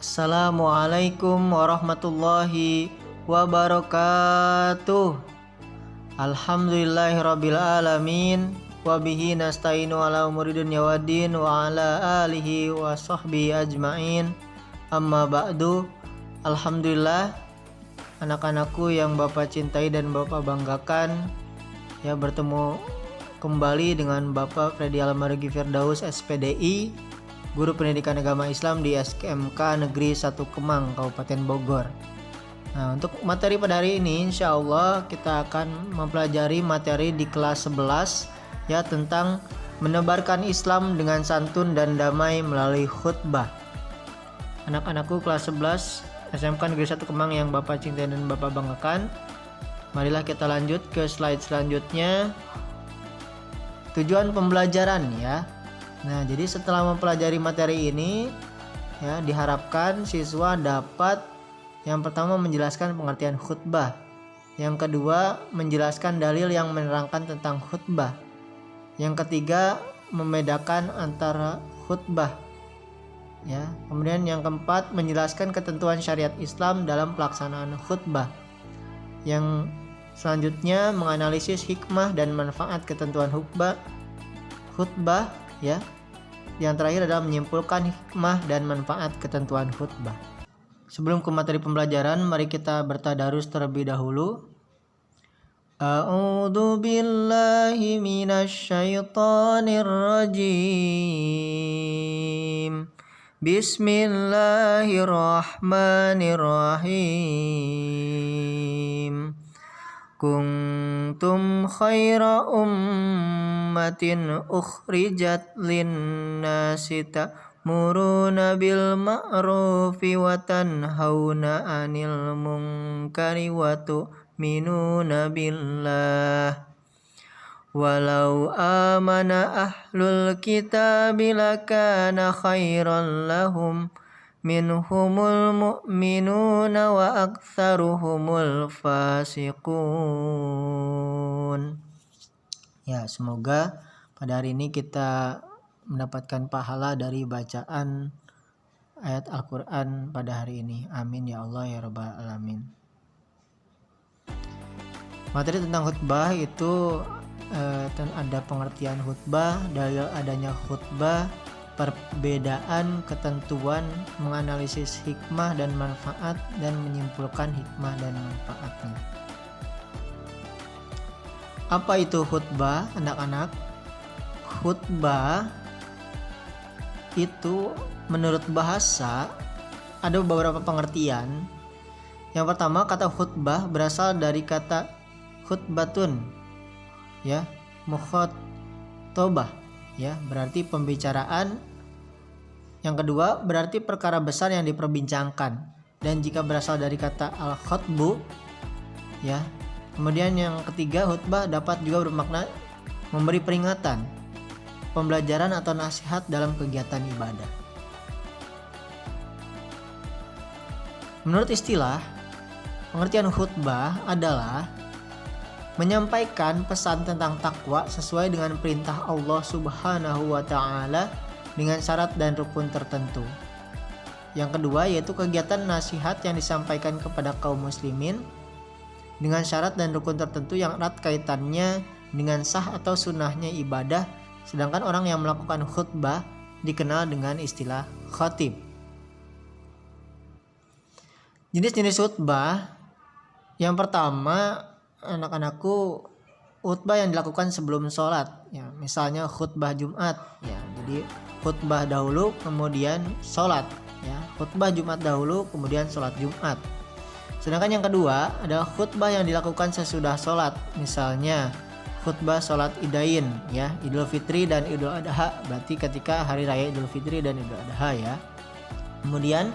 Assalamualaikum warahmatullahi wabarakatuh. Alhamdulillahirabbil alamin wa bihi nasta'inu ala umuri dunya waddin wa ala alihi wa sahbihi ajmain. Amma ba'du. Alhamdulillah, anak-anakku yang Bapak cintai dan Bapak banggakan, ya, bertemu kembali dengan Bapak Freddy Almargi Firdaus SPDI, Guru Pendidikan Agama Islam di SMK Negeri 1 Kemang, Kabupaten Bogor. Nah, untuk materi pada hari ini, insya Allah kita akan mempelajari materi di kelas 11, ya, tentang menebarkan Islam dengan santun dan damai melalui khutbah. Anak-anakku kelas 11 SMK Negeri 1 Kemang yang Bapak cintai dan Bapak banggakan, marilah kita lanjut ke slide selanjutnya. Tujuan pembelajaran, ya. Nah, jadi setelah mempelajari materi ini, ya, diharapkan siswa dapat yang pertama menjelaskan pengertian khutbah, yang kedua menjelaskan dalil yang menerangkan tentang khutbah, yang ketiga membedakan antara khutbah, ya, kemudian yang keempat menjelaskan ketentuan syariat Islam dalam pelaksanaan khutbah, yang selanjutnya menganalisis hikmah dan manfaat ketentuan khutbah, ya. Yang terakhir adalah menyimpulkan hikmah dan manfaat ketentuan khutbah. Sebelum ke materi pembelajaran, mari kita bertadarus terlebih dahulu. A'udzu billahi minasyaitonir rajim. Bismillahirrahmanirrahim. Kuntum khaira ummatin ukhrijat linnasi ta'muruna bil ma'rufi wa tanhauna 'anil munkari wa tu'minuna billah. Walau amana ahlul kitabi lakana khairan lahum minhumul mu'minuna wa aktsaruhumul fasiqun. Ya, semoga pada hari ini kita mendapatkan pahala dari bacaan ayat Al-Quran pada hari ini. Amin ya Allah ya Rabbal Alamin. Materi tentang khutbah itu ada pengertian khutbah, dalil adanya khutbah, perbedaan ketentuan, menganalisis hikmah dan manfaat, dan menyimpulkan hikmah dan manfaatnya. Apa itu khutbah, anak-anak? Khutbah itu menurut bahasa ada beberapa pengertian. Yang pertama, kata khutbah berasal dari kata khutbatun, ya, mukhatabah, ya, berarti pembicaraan. Yang kedua berarti perkara besar yang diperbincangkan, dan jika berasal dari kata al-khutbu, ya. Kemudian yang ketiga, khutbah dapat juga bermakna memberi peringatan, pembelajaran atau nasihat dalam kegiatan ibadah. Menurut istilah, pengertian khutbah adalah menyampaikan pesan tentang takwa sesuai dengan perintah Allah Subhanahu wa Ta'ala dengan syarat dan rukun tertentu. Yang kedua yaitu kegiatan nasihat yang disampaikan kepada kaum muslimin dengan syarat dan rukun tertentu yang erat kaitannya dengan sah atau sunnahnya ibadah, sedangkan orang yang melakukan khutbah dikenal dengan istilah khatib. Jenis-jenis khutbah, yang pertama, anak-anakku, khutbah yang dilakukan sebelum sholat, ya, misalnya khutbah Jumat, ya, jadi khutbah dahulu kemudian sholat, ya, khutbah Jumat dahulu kemudian sholat Jumat. Sedangkan yang kedua adalah khutbah yang dilakukan sesudah sholat, misalnya khutbah sholat Idain, ya, Idul Fitri dan Idul Adha, berarti ketika hari raya Idul Fitri dan Idul Adha, ya. Kemudian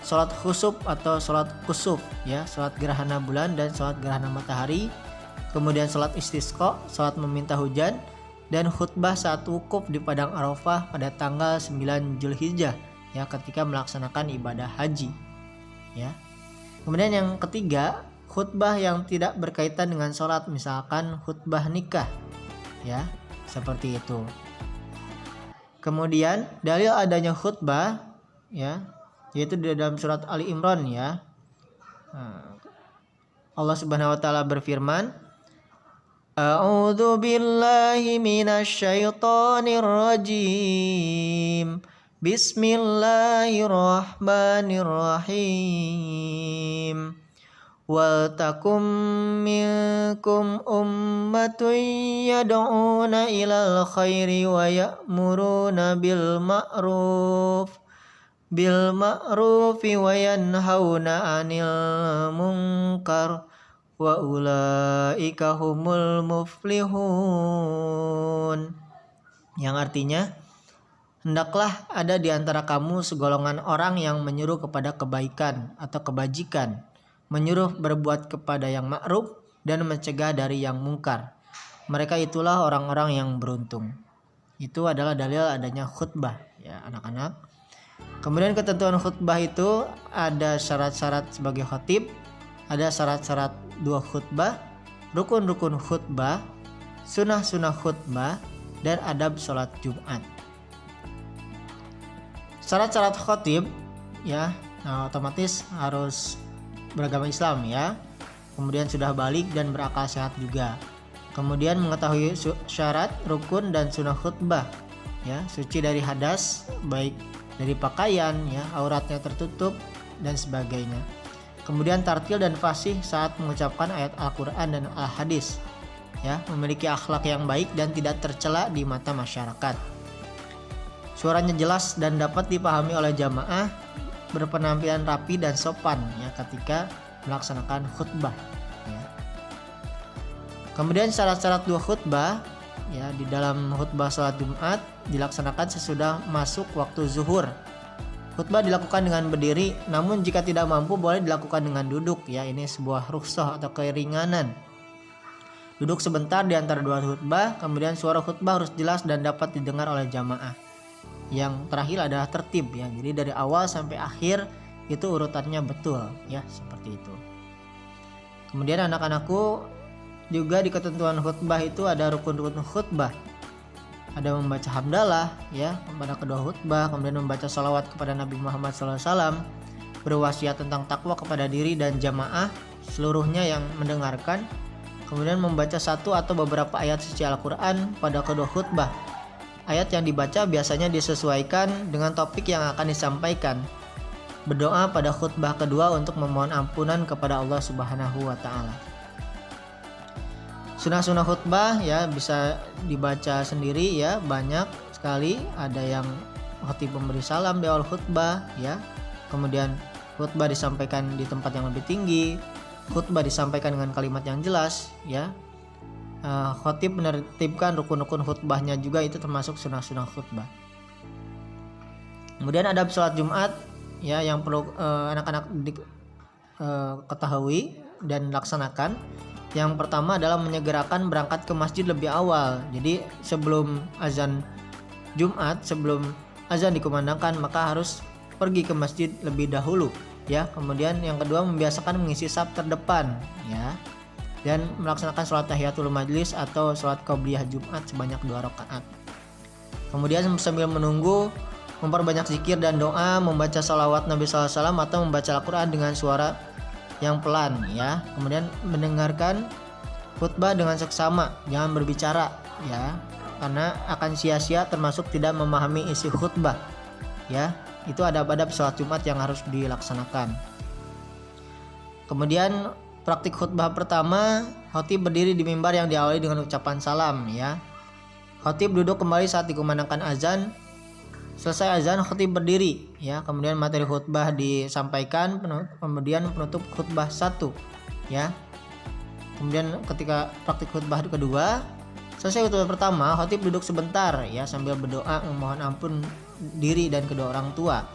sholat khusuf atau sholat kusuf, ya, sholat gerhana bulan dan sholat gerhana matahari. Kemudian sholat istisqa, sholat meminta hujan, dan khutbah saat wukuf di padang Arafah pada tanggal 9 Zulhijjah, ya, ketika melaksanakan ibadah haji, ya. Kemudian yang ketiga, khutbah yang tidak berkaitan dengan sholat, misalkan khutbah nikah, ya, seperti itu. Kemudian dalil adanya khutbah, ya, yaitu di dalam surat Ali Imran ya. Allah Subhanahu wa taala berfirman, A'udzu billahi minasyaitonir rajim. Bismillahirrahmanirrahim. Wal takum minkum ummatun yad'una ilal khairi wa ya'muruna bil ma'rufi wa yanhauna 'anil munkar wa ulaika humul muflihun. Yang artinya, hendaklah ada di antara kamu segolongan orang yang menyuruh kepada kebaikan atau kebajikan, menyuruh berbuat kepada yang ma'ruf dan mencegah dari yang mungkar. Mereka itulah orang-orang yang beruntung. Itu adalah dalil adanya khutbah ya anak-anak. Kemudian ketentuan khutbah itu ada syarat-syarat sebagai khatib, ada syarat-syarat dua khutbah, rukun-rukun khutbah, sunnah-sunnah khutbah, dan adab sholat Jumat. Syarat-syarat khatib ya, otomatis harus beragama Islam ya. Kemudian sudah balik dan berakal sehat juga. Kemudian mengetahui syarat, rukun dan sunnah khutbah ya, suci dari hadas, baik dari pakaian ya, auratnya tertutup dan sebagainya. Kemudian tartil dan fasih saat mengucapkan ayat Al-Qur'an dan Al-Hadis ya, memiliki akhlak yang baik dan tidak tercela di mata masyarakat. Suaranya jelas dan dapat dipahami oleh jamaah, berpenampilan rapi dan sopan ya ketika melaksanakan khutbah ya. Kemudian syarat-syarat dua khutbah ya, di dalam khutbah salat Jumat dilaksanakan sesudah masuk waktu zuhur. Khutbah dilakukan dengan berdiri, namun jika tidak mampu boleh dilakukan dengan duduk ya. Ini sebuah rukhsah atau keringanan. Duduk sebentar di antara dua khutbah, kemudian suara khutbah harus jelas dan dapat didengar oleh jamaah. Yang terakhir adalah tertib ya. Jadi dari awal sampai akhir itu urutannya betul ya, seperti itu. Kemudian anak-anakku, juga di ketentuan khutbah itu ada rukun-rukun khutbah. Ada membaca hamdalah ya pada kedua khutbah, kemudian membaca sholawat kepada Nabi Muhammad SAW, berwasiat tentang takwa kepada diri dan jamaah seluruhnya yang mendengarkan, kemudian membaca satu atau beberapa ayat suci Al-Quran pada kedua khutbah. Ayat yang dibaca biasanya disesuaikan dengan topik yang akan disampaikan. Berdoa pada khutbah kedua untuk memohon ampunan kepada Allah Subhanahu wa taala. Sunnah-sunnah khutbah ya bisa dibaca sendiri ya, banyak sekali. Ada yang khatib memberi salam di awal khutbah ya. Kemudian khutbah disampaikan di tempat yang lebih tinggi. Khutbah disampaikan dengan kalimat yang jelas ya. Khatib menertibkan rukun-rukun khutbahnya juga, itu termasuk sunnah-sunnah khutbah. Kemudian adab sholat Jumat ya, yang perlu anak-anak ketahui dan laksanakan. Yang pertama adalah menyegerakan berangkat ke masjid lebih awal. Jadi sebelum azan Jumat, sebelum azan dikumandangkan, maka harus pergi ke masjid lebih dahulu ya. Kemudian yang kedua, membiasakan mengisi saf terdepan ya, dan melaksanakan sholat tahiyatul majlis atau sholat qobliyah Jumat sebanyak 2 rakaat. Kemudian sambil menunggu, memperbanyak zikir dan doa, membaca sholawat Nabi SAW atau membaca Al-Quran dengan suara yang pelan ya. Kemudian mendengarkan khutbah dengan seksama, jangan berbicara ya, karena akan sia-sia termasuk tidak memahami isi khutbah ya. Itu adab-adab sholat Jumat yang harus dilaksanakan. Kemudian praktik khutbah pertama, khatib berdiri di mimbar yang diawali dengan ucapan salam ya. Khatib duduk kembali saat dikumandangkan azan. Selesai azan, khatib berdiri ya. Kemudian materi khutbah disampaikan, kemudian penutup khutbah 1 ya. Kemudian ketika praktik khutbah kedua, selesai khutbah pertama, khatib duduk sebentar ya sambil berdoa memohon ampun diri dan kedua orang tua.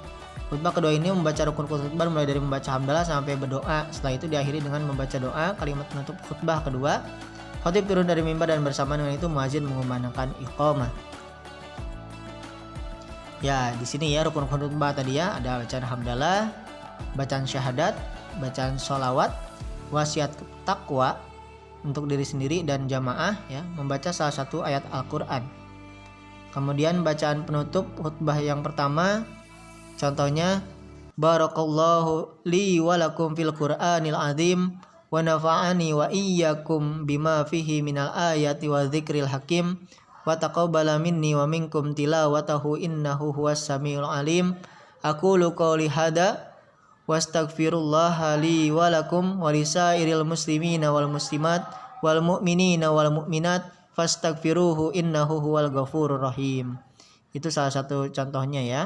Khutbah kedua ini membaca rukun khutbah mulai dari membaca hamdalah sampai berdoa. Setelah itu diakhiri dengan membaca doa kalimat penutup khutbah kedua. Khatib turun dari mimbar dan bersama dengan itu muadzin mengumandangkan iqamah. Ya, di sini ya rukun khutbah tadi ya, ada bacaan hamdalah, bacaan syahadat, bacaan sholawat, wasiat takwa untuk diri sendiri dan jamaah ya, membaca salah satu ayat Al-Qur'an. Kemudian bacaan penutup khutbah yang pertama, contohnya Barakallahu li wa lakum fil Qur'anil azim wa nafa'ani wa iyyakum bima fihi minal ayati wa dzikril hakim wa taqabbala minni wa minkum tilawatahu innahu huwas samiul alim. Aqulu qouli hada wastaghfirullaha li wa lakum wa lisairil muslimina wal muslimat wal mu'minina wal mu'minat fastaghfiruhu innahu huwal ghafurur rahim. Itu salah satu contohnya ya.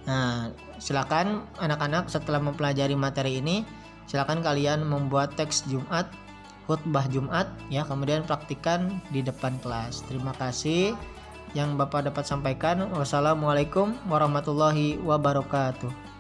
Nah, silakan anak-anak setelah mempelajari materi ini, silakan kalian membuat teks Jumat, khutbah Jumat ya, kemudian praktikan di depan kelas. Terima kasih yang Bapak dapat sampaikan. Wassalamualaikum warahmatullahi wabarakatuh.